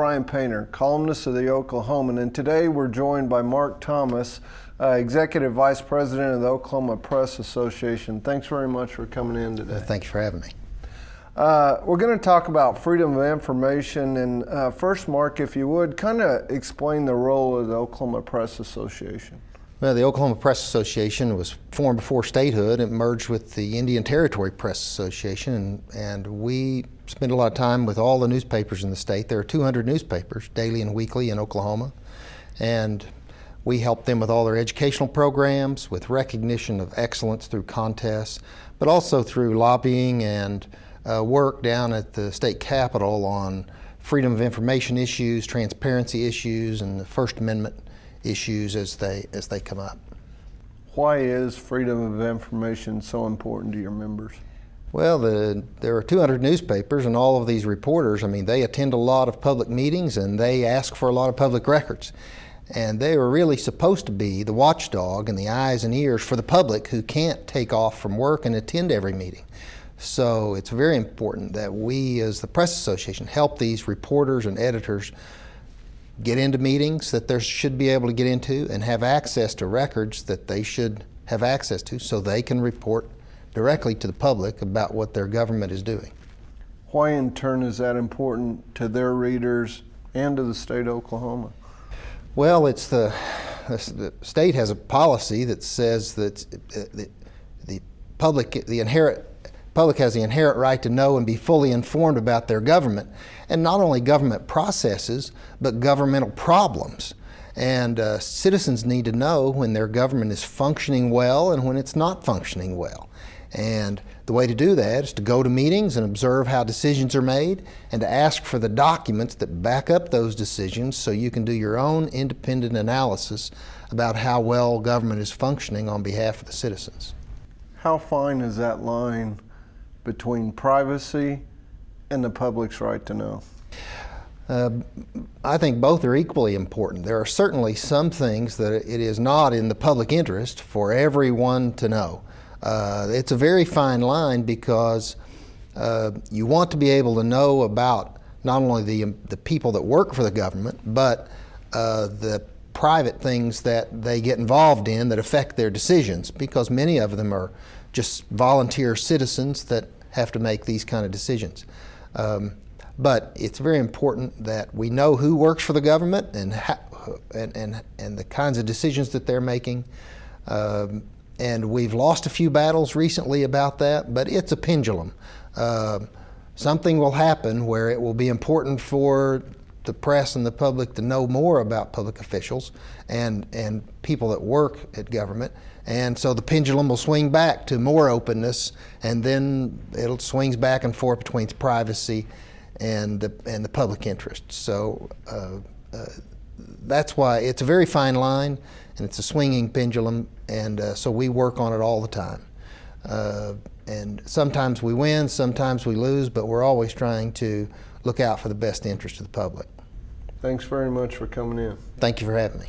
Bryan Painter, columnist of the Oklahoman, and today we're joined by Mark Thomas, Executive Vice President of the Oklahoma Press Association. Thanks very much for coming in today. Thanks for having me. We're going to talk about freedom of information, and first, Mark, if you would, kind of explain the role of the Oklahoma Press Association. Well, the Oklahoma Press Association was formed before statehood. It merged with the Indian Territory Press Association, and we spend a lot of time with all the newspapers in the state. There are 200 newspapers, daily and weekly, in Oklahoma, and we help them with all their educational programs, with recognition of excellence through contests, but also through lobbying and work down at the state capitol on freedom of information issues, transparency issues, and the First Amendment issues as they come up. Why is freedom of information so important to your members? Well, there are 200 newspapers, and all of these reporters, they attend a lot of public meetings and they ask for a lot of public records. And they are really supposed to be the watchdog and the eyes and ears for the public who can't take off from work and attend every meeting. So it's very important that we, as the Press Association, help these reporters and editors get into meetings that they should be able to get into and have access to records that they should have access to so they can report directly to the public about what their government is doing. Why in turn is that important to their readers and to the state of Oklahoma? Well, the state has a policy that says that the public has the inherent right to know and be fully informed about their government, and not only government processes, but governmental problems. And citizens need to know when their government is functioning well and when it's not functioning well. And the way to do that is to go to meetings and observe how decisions are made and to ask for the documents that back up those decisions so you can do your own independent analysis about how well government is functioning on behalf of the citizens. How fine is that line between privacy and the public's right to know? I think both are equally important. There are certainly some things that it is not in the public interest for everyone to know. It's a very fine line because you want to be able to know about not only the people that work for the government, but the private things that they get involved in that affect their decisions, because many of them are just volunteer citizens that have to make these kind of decisions. But it's very important that we know who works for the government and the kinds of decisions that they're making. And we've lost a few battles recently about that, but it's a pendulum. Something will happen where it will be important for the press and the public to know more about public officials and people that work at government. And so the pendulum will swing back to more openness, and then it swings back and forth between privacy and the public interest. So that's why it's a very fine line, and it's a swinging pendulum, and so we work on it all the time. And sometimes we win, sometimes we lose, but we're always trying to look out for the best interest of the public. Thanks very much for coming in. Thank you for having me.